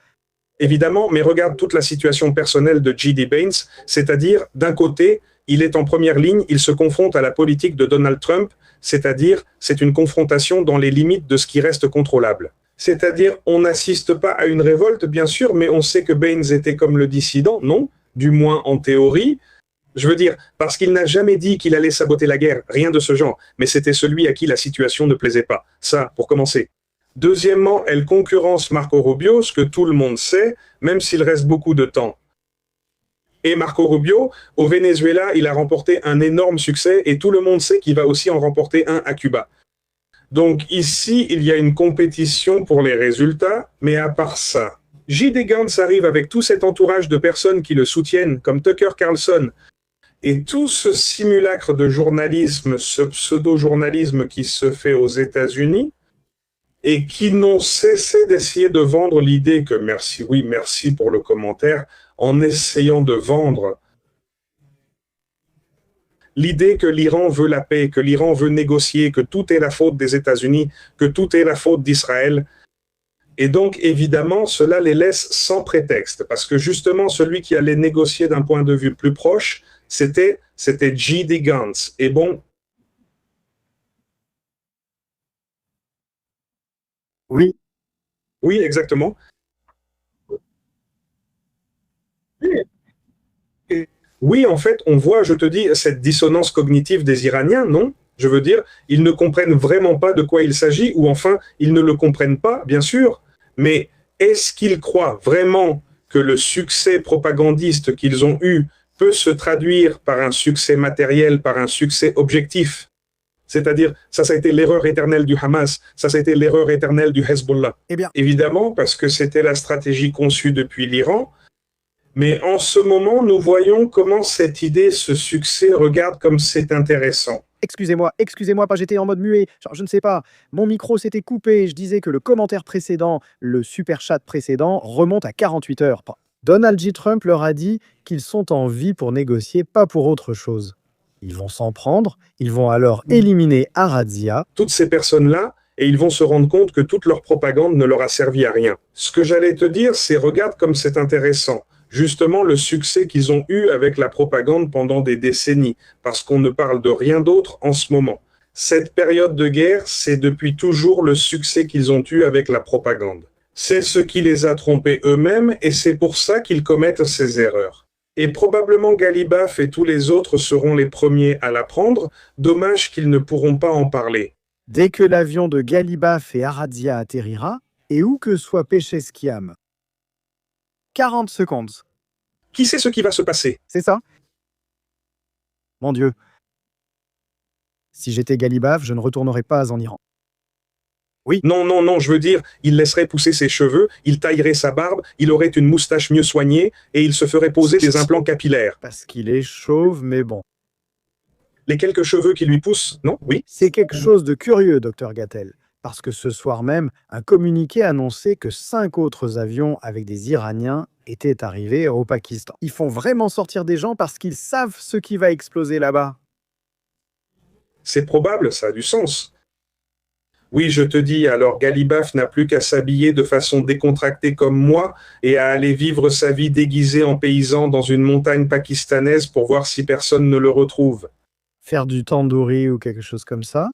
Évidemment, mais regarde toute la situation personnelle de J.D. Baines, c'est-à-dire, d'un côté, il est en première ligne, il se confronte à la politique de Donald Trump, c'est-à-dire, c'est une confrontation dans les limites de ce qui reste contrôlable. C'est-à-dire, on n'assiste pas à une révolte, bien sûr, mais on sait que Baines était comme le dissident, non? Du moins en théorie. Je veux dire, parce qu'il n'a jamais dit qu'il allait saboter la guerre, rien de ce genre, mais c'était celui à qui la situation ne plaisait pas. Ça, pour commencer. Deuxièmement, elle concurrence Marco Rubio, ce que tout le monde sait, même s'il reste beaucoup de temps. Et Marco Rubio, au Venezuela, il a remporté un énorme succès, et tout le monde sait qu'il va aussi en remporter un à Cuba. Donc ici, il y a une compétition pour les résultats, mais à part ça, J.D. Gantz arrive avec tout cet entourage de personnes qui le soutiennent, comme Tucker Carlson, et tout ce simulacre de journalisme, ce pseudo-journalisme qui se fait aux États-Unis, et qui n'ont cessé d'essayer de vendre l'idée que, merci pour le commentaire, en essayant de vendre l'idée que l'Iran veut la paix, que l'Iran veut négocier, que tout est la faute des États-Unis, que tout est la faute d'Israël. Et donc, évidemment, cela les laisse sans prétexte, parce que justement, celui qui allait négocier d'un point de vue plus proche, c'était J.D. Gantz. Et bon... Oui. Oui, exactement. Et oui, en fait, on voit, je te dis, cette dissonance cognitive des Iraniens, non? Je veux dire, ils ne comprennent vraiment pas de quoi il s'agit, ou enfin, ils ne le comprennent pas, bien sûr, mais est-ce qu'ils croient vraiment que le succès propagandiste qu'ils ont eu peut se traduire par un succès matériel, par un succès objectif? C'est-à-dire, ça a été l'erreur éternelle du Hamas, ça a été l'erreur éternelle du Hezbollah. Eh bien, évidemment, parce que c'était la stratégie conçue depuis l'Iran, mais en ce moment, nous voyons comment cette idée, ce succès, regarde comme c'est intéressant. excusez-moi, pas, j'étais en mode muet. Genre, je ne sais pas, mon micro s'était coupé. Je disais que le commentaire précédent, le super chat précédent, remonte à 48 heures. Donald J. Trump leur a dit qu'ils sont en vie pour négocier, pas pour autre chose. Ils vont s'en prendre, ils vont alors éliminer Aradia. Toutes ces personnes-là, et ils vont se rendre compte que toute leur propagande ne leur a servi à rien. Ce que j'allais te dire, c'est regarde comme c'est intéressant. Justement, le succès qu'ils ont eu avec la propagande pendant des décennies, parce qu'on ne parle de rien d'autre en ce moment. Cette période de guerre, c'est depuis toujours le succès qu'ils ont eu avec la propagande. C'est ce qui les a trompés eux-mêmes, et c'est pour ça qu'ils commettent ces erreurs. Et probablement Galibaf et tous les autres seront les premiers à l'apprendre, dommage qu'ils ne pourront pas en parler. Dès que l'avion de Galibaf et Aradia atterrira, et où que soit Pecheskiam. 40 secondes. Qui sait ce qui va se passer? C'est ça? Mon Dieu. Si j'étais Galibaf, je ne retournerais pas en Iran. Oui. Non, je veux dire, il laisserait pousser ses cheveux, il taillerait sa barbe, il aurait une moustache mieux soignée, et il se ferait poser des implants capillaires. Parce qu'il est chauve, mais bon. Les quelques cheveux qui lui poussent, non? Oui. C'est quelque chose de curieux, Dr Gattel. Parce que ce soir même, un communiqué annonçait que 5 autres avions avec des Iraniens étaient arrivés au Pakistan. Ils font vraiment sortir des gens parce qu'ils savent ce qui va exploser là-bas. C'est probable, ça a du sens. Oui, je te dis, alors Galibaf n'a plus qu'à s'habiller de façon décontractée comme moi et à aller vivre sa vie déguisée en paysan dans une montagne pakistanaise pour voir si personne ne le retrouve. Faire du tandoori ou quelque chose comme ça.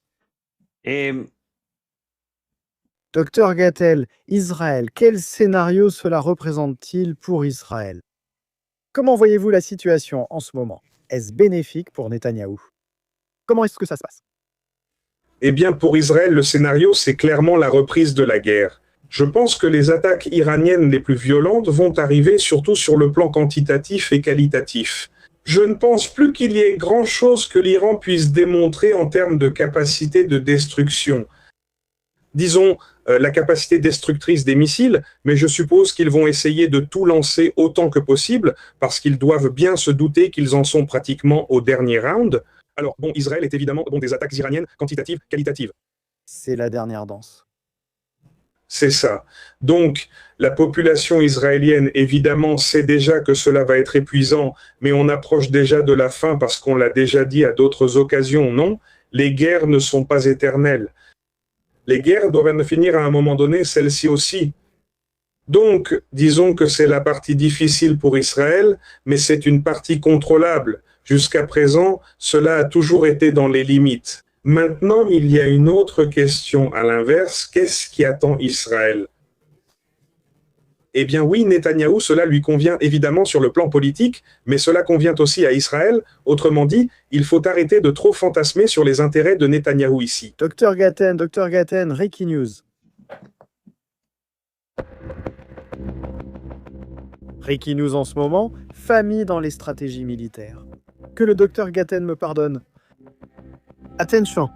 Dr Gattel, Israël, quel scénario cela représente-t-il pour Israël? Comment voyez-vous la situation en ce moment? Est-ce bénéfique pour Netanyahou? Comment est-ce que ça se passe? Eh bien, pour Israël, le scénario, c'est clairement la reprise de la guerre. Je pense que les attaques iraniennes les plus violentes vont arriver surtout sur le plan quantitatif et qualitatif. Je ne pense plus qu'il y ait grand-chose que l'Iran puisse démontrer en termes de capacité de destruction. Disons, la capacité destructrice des missiles, mais je suppose qu'ils vont essayer de tout lancer autant que possible, parce qu'ils doivent bien se douter qu'ils en sont pratiquement au dernier round. Alors, bon, Israël est évidemment des attaques iraniennes quantitatives, qualitatives. C'est la dernière danse. C'est ça. Donc, la population israélienne, évidemment, sait déjà que cela va être épuisant, mais on approche déjà de la fin parce qu'on l'a déjà dit à d'autres occasions, non? Les guerres ne sont pas éternelles. Les guerres doivent finir à un moment donné, celle-ci aussi. Donc, disons que c'est la partie difficile pour Israël, mais c'est une partie contrôlable. Jusqu'à présent, cela a toujours été dans les limites. Maintenant, il y a une autre question à l'inverse. Qu'est-ce qui attend Israël? Eh bien oui, Netanyahou, cela lui convient évidemment sur le plan politique, mais cela convient aussi à Israël. Autrement dit, il faut arrêter de trop fantasmer sur les intérêts de Netanyahou ici. Dr Gaten, Ricky News. Ricky News en ce moment, famille dans les stratégies militaires. Que le Dr Gaten me pardonne. Attention.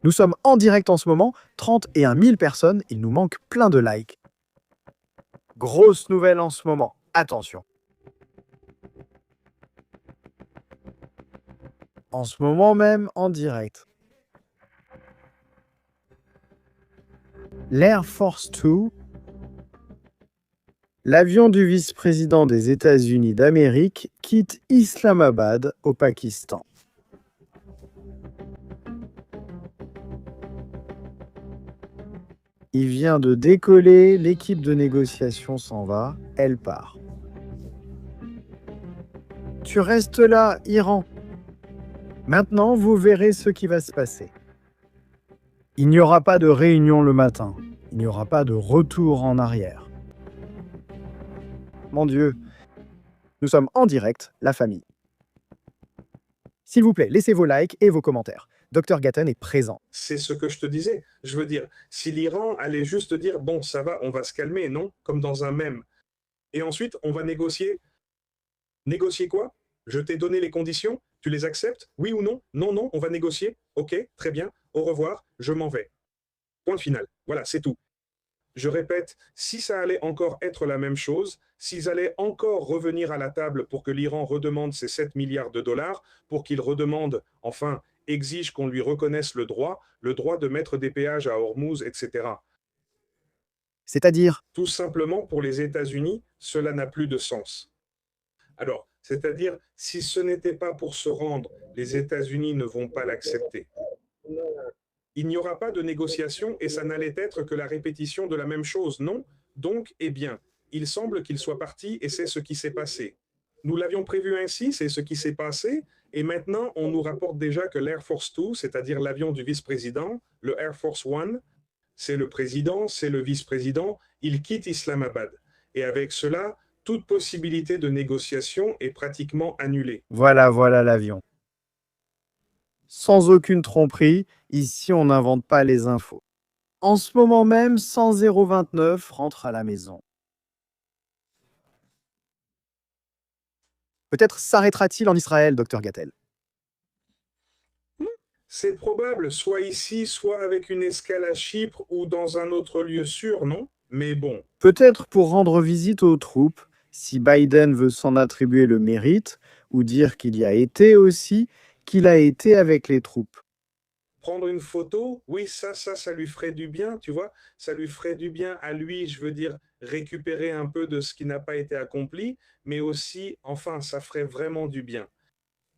Nous sommes en direct en ce moment, 31 000 personnes, il nous manque plein de likes. Grosse nouvelle en ce moment, attention. En ce moment même, en direct. L'Air Force 2, l'avion du vice-président des États-Unis d'Amérique, quitte Islamabad au Pakistan. Il vient de décoller, l'équipe de négociation s'en va, elle part. Tu restes là, Iran. Maintenant, vous verrez ce qui va se passer. Il n'y aura pas de réunion le matin. Il n'y aura pas de retour en arrière. Mon Dieu, nous sommes en direct, la famille. S'il vous plaît, laissez vos likes et vos commentaires. Dr Gaten est présent. C'est ce que je te disais. Je veux dire, si l'Iran allait juste dire, bon, ça va, on va se calmer, non? Comme dans un mème. Et ensuite, on va négocier. Négocier quoi? Je t'ai donné les conditions, tu les acceptes? Oui ou non? Non, non, on va négocier. Ok, très bien, au revoir, je m'en vais. Point final. Voilà, c'est tout. Je répète, si ça allait encore être la même chose, s'ils allaient encore revenir à la table pour que l'Iran redemande ses 7 milliards de dollars, pour qu'il redemande, enfin, exige qu'on lui reconnaisse le droit de mettre des péages à Hormuz, etc. C'est-à-dire, Tout simplement, pour les États-Unis, cela n'a plus de sens. Alors, c'est-à-dire, si ce n'était pas pour se rendre, les États-Unis ne vont pas l'accepter. Il n'y aura pas de négociation et ça n'allait être que la répétition de la même chose, non? Donc, eh bien, il semble qu'il soit parti et c'est ce qui s'est passé. Nous l'avions prévu ainsi, c'est ce qui s'est passé, et maintenant on nous rapporte déjà que l'Air Force 2, c'est-à-dire l'avion du vice-président, le Air Force One, c'est le président, c'est le vice-président, il quitte Islamabad. Et avec cela, toute possibilité de négociation est pratiquement annulée. voilà l'avion. Sans aucune tromperie, ici on n'invente pas les infos. En ce moment même, 100-029 rentre à la maison. Peut-être s'arrêtera-t-il en Israël, Dr Gatel. C'est probable, soit ici, soit avec une escale à Chypre ou dans un autre lieu sûr, non? Mais bon, Peut-être pour rendre visite aux troupes, si Biden veut s'en attribuer le mérite, ou dire qu'il y a été aussi, qu'il a été avec les troupes. prendre une photo, oui, ça lui ferait du bien, tu vois, ça lui ferait du bien à lui, je veux dire, récupérer un peu de ce qui n'a pas été accompli, mais aussi, enfin, ça ferait vraiment du bien.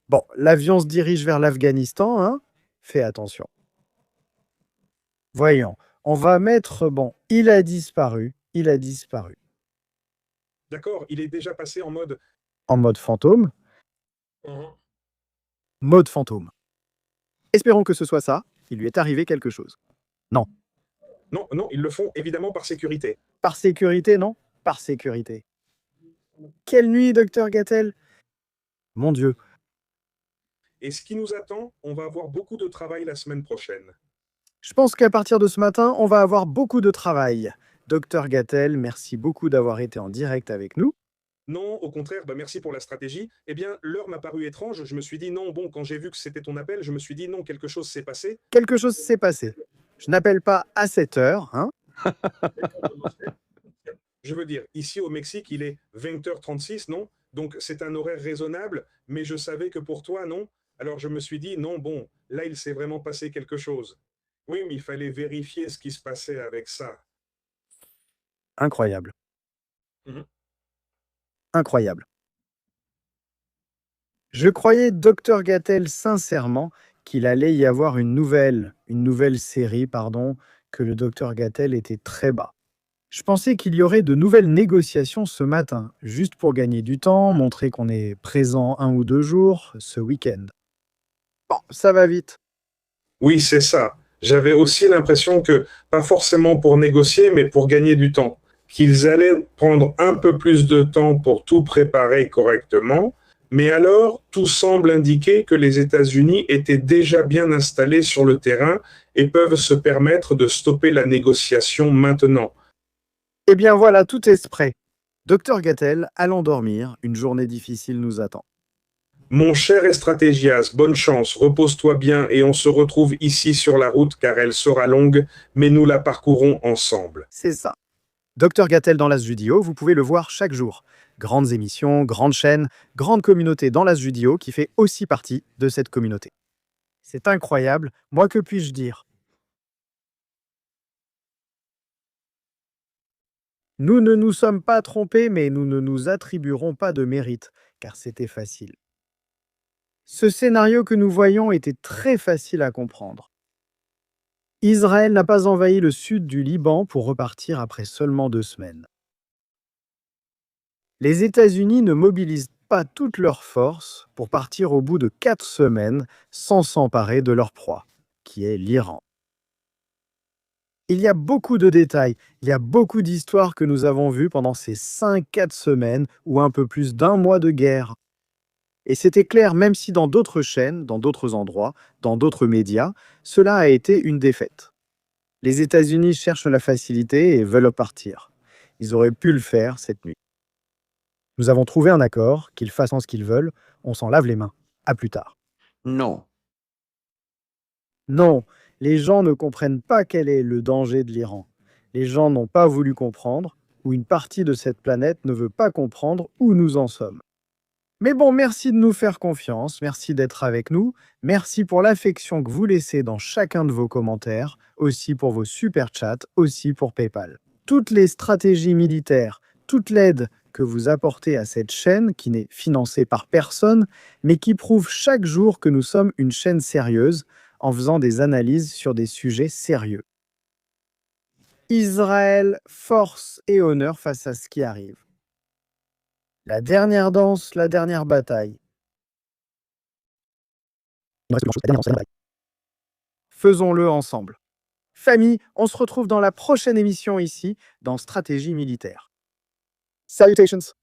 Bon, l'avion se dirige vers l'Afghanistan, hein? Fais attention. Voyons, on va mettre, bon, il a disparu. D'accord, il est déjà passé en mode... En mode fantôme. Mode fantôme. Espérons que ce soit ça, il lui est arrivé quelque chose. Non, ils le font évidemment par sécurité. Par sécurité, non? Par sécurité. Quelle nuit, Dr Gatel? Mon Dieu. Et ce qui nous attend, on va avoir beaucoup de travail la semaine prochaine. Je pense qu'à partir de ce matin, on va avoir beaucoup de travail. Dr Gatel, merci beaucoup d'avoir été en direct avec nous. Non, au contraire, merci pour la stratégie. Eh bien, l'heure m'a paru étrange. Je me suis dit non, bon, quand j'ai vu que c'était ton appel, je me suis dit non, quelque chose s'est passé. Quelque chose s'est passé. Je n'appelle pas à 7 heures, hein? Je veux dire, ici au Mexique, il est 20h36, non? Donc c'est un horaire raisonnable, mais je savais que pour toi, non? Alors je me suis dit non, bon, là il s'est vraiment passé quelque chose. Oui, mais il fallait vérifier ce qui se passait avec ça. Incroyable. Mhm. Incroyable. Je croyais, docteur Gattel, sincèrement qu'il allait y avoir une nouvelle série, pardon, que le docteur Gattel était très bas. Je pensais qu'il y aurait de nouvelles négociations ce matin, juste pour gagner du temps, montrer qu'on est présent 1 ou 2 jours ce week-end. Bon, ça va vite. Oui, c'est ça. J'avais aussi l'impression que, pas forcément pour négocier, mais pour gagner du temps, qu'ils allaient prendre un peu plus de temps pour tout préparer correctement, mais alors tout semble indiquer que les États-Unis étaient déjà bien installés sur le terrain et peuvent se permettre de stopper la négociation maintenant. Eh bien voilà, tout est prêt. Docteur Gattel, allons dormir, une journée difficile nous attend. Mon cher Estratégias, bonne chance, repose-toi bien et on se retrouve ici sur la route car elle sera longue, mais nous la parcourons ensemble. C'est ça. Docteur Gattel dans l'As-Judio, vous pouvez le voir chaque jour. Grandes émissions, grandes chaînes, grande communauté dans l'As-Judio qui fait aussi partie de cette communauté. C'est incroyable, moi que puis-je dire? Nous ne nous sommes pas trompés, mais nous ne nous attribuerons pas de mérite, car c'était facile. Ce scénario que nous voyons était très facile à comprendre. Israël n'a pas envahi le sud du Liban pour repartir après seulement 2 semaines. Les États-Unis ne mobilisent pas toutes leurs forces pour partir au bout de 4 semaines sans s'emparer de leur proie, qui est l'Iran. Il y a beaucoup de détails, il y a beaucoup d'histoires que nous avons vues pendant ces 5-4 semaines ou un peu plus d'1 mois de guerre. Et c'était clair même si dans d'autres chaînes, dans d'autres endroits, dans d'autres médias, cela a été une défaite. Les États-Unis cherchent la facilité et veulent partir. Ils auraient pu le faire cette nuit. Nous avons trouvé un accord, qu'ils fassent ce qu'ils veulent, on s'en lave les mains. À plus tard. No. Non, les gens ne comprennent pas quel est le danger de l'Iran. Les gens n'ont pas voulu comprendre, ou une partie de cette planète ne veut pas comprendre où nous en sommes. Mais bon, merci de nous faire confiance, merci d'être avec nous, merci pour l'affection que vous laissez dans chacun de vos commentaires, aussi pour vos super chats, aussi pour PayPal. Toutes les stratégies militaires, toute l'aide que vous apportez à cette chaîne, qui n'est financée par personne, mais qui prouve chaque jour que nous sommes une chaîne sérieuse, en faisant des analyses sur des sujets sérieux. Israël, force et honneur face à ce qui arrive. La dernière danse, la dernière bataille. Faisons-le ensemble. Famille, on se retrouve dans la prochaine émission ici, dans Stratégie militaire. Salutations!